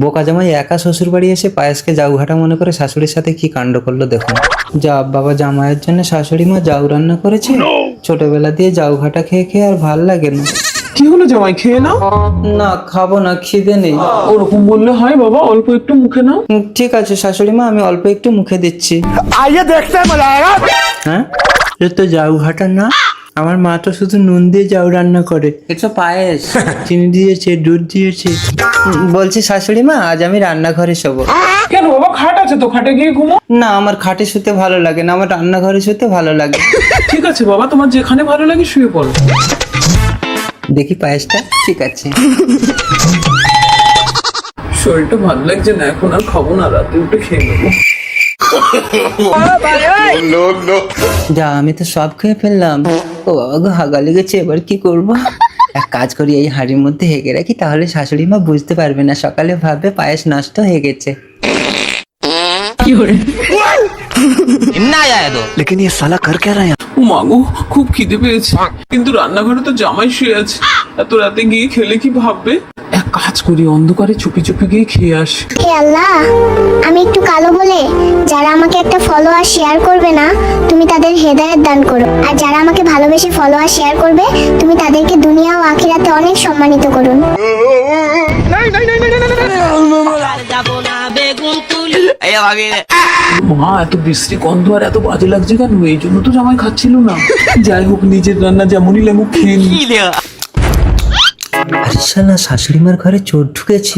বোকা জামাই একা শ্বশুর বাড়ি এসে পায়েসকে জাউঘাটা মনে করে শাশুড়ির সাথে কি কাণ্ড করলো দেখুন। যা বাবা, জামাইয়ের জন্য শাশুড়ি মা জাউ রান্না করেছে। ছোটবেলা দিয়ে জাউঘাটা খেয়ে খেয়ে আর ভাল লাগে না। কি হলো জামাই, খেয়ে নাও। না, খাবো না, খিদে নেই। ওরকম বললে হয় বাবা, অল্প একটু মুখে নাও। ঠিক আছে শাশুড়ি মা, আমি অল্প একটু মুখে দিচ্ছি। হ্যাঁ, এটা তো জাউঘাটা না। আমার মা তো শুধু নুন দিয়ে জাউ রান্না করে। এটা পায়েস, চিনি দিয়েছে, দুধ দিয়েছে। বলছি শাশুড়ি মা, আজ আমি রান্নাঘরে শোবো। কেন বাবা, খাট আছে তো, খাটে গিয়ে ঘুমো। না, আমার খাটে শুতে ভালো লাগে না, আমার রান্নাঘরে শুতে ভালো লাগে। ঠিক আছে বাবা, তোমার যেখানে ভালো লাগে শুয়ে পড়ো। দেখি পায়েসটা। ঠিক আছে। শরীরটা ভালো লাগছে না, এখন আর খাবো না, রাতে উঠে খেয়ে নেবো। যা, আমি তো সব খেয়ে ফেললাম। ও বাবা গো, হাগা লেগেছে, এবার কি করব? এক কাজ করি, এই হাঁড়ির মধ্যে হেগে রাখি, তাহলে শাশুড়ি মা বুঝতে পারবে না, সকালে ভাববে পায়েস নষ্ট হয়ে গেছে। लेकिन ये साला कर क्या रहा है? ও মাগো, খুব খিদে পেয়েছে, কিন্তু রান্নাঘরে তো জামাই শুয়ে আছে। এত রাতে গিয়ে খেলে কি ভাববে? এক কাজ করি, অন্ধকারে চুপি চুপি গিয়ে খেয়ে আসি। হে আল্লাহ, আমি একটু কালো বলে যারা আমাকে একটা ফলোয়ার শেয়ার করবে না, তুমি তাদের হেদায়েত দান করো। আর যারা আমাকে ভালোবেসে ফলোয়ার শেয়ার করবে, তুমি তাদেরকে দুনিয়া ও আখিরাতে অনেক সম্মানিত করুন। মা, এত বিশ্রী গন্ধ আর এত বাজে লাগছে কেন? এই জন্য তো জামাই খাচ্ছিল না। যাই হোক, নিজের রান্না যেমনই লাগুক খেয়ে নি। আরে শালা, শাশুড়ি মার ঘরে চোর ঢুকেছে।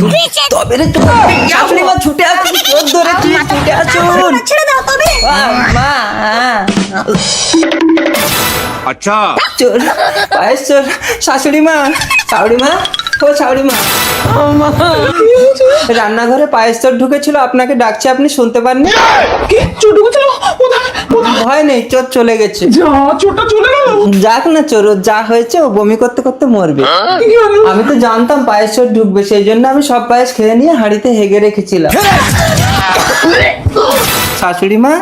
তবে রে চোর, শাশুড়ি মা ছুটে আসুন, চোর ধরেছি, ছুটে আসুন। মা, अच्छा চোর, পায়েস চোর। শাশুড়ি মা, শাশুড়ি মা, ও শাশুড়ি মা, ও মা। রান্নাঘরে পায়েস চোর ঢুকেছিল, আপনাকে ডাকছে, আপনি শুনতে পাননি? কি চোর ঢুকেছিল? কোথায়? ভয় নেই, চোর চলে গেছে। যা, চোরটা চলে গেল। যাক না, চোর, ওর যা হয়েছে, ও বমি করতে করতে মরবে। কি হলো? আমি তো জানতাম পায়েস চোর ঢুকবে, সেই জন্য আমি সব পায়েস খেয়ে নিয়ে হাঁড়িতে হেগে রেখেছিলাম। শাশুড়ি মা,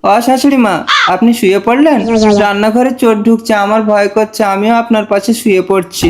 ও শাশুড়ি মা, আপনি শুয়ে পড়লেন? রান্নাঘরে চোর ঢুকছে, আমার ভয় করছে, আমিও আপনার পাশে শুয়ে পড়ছি।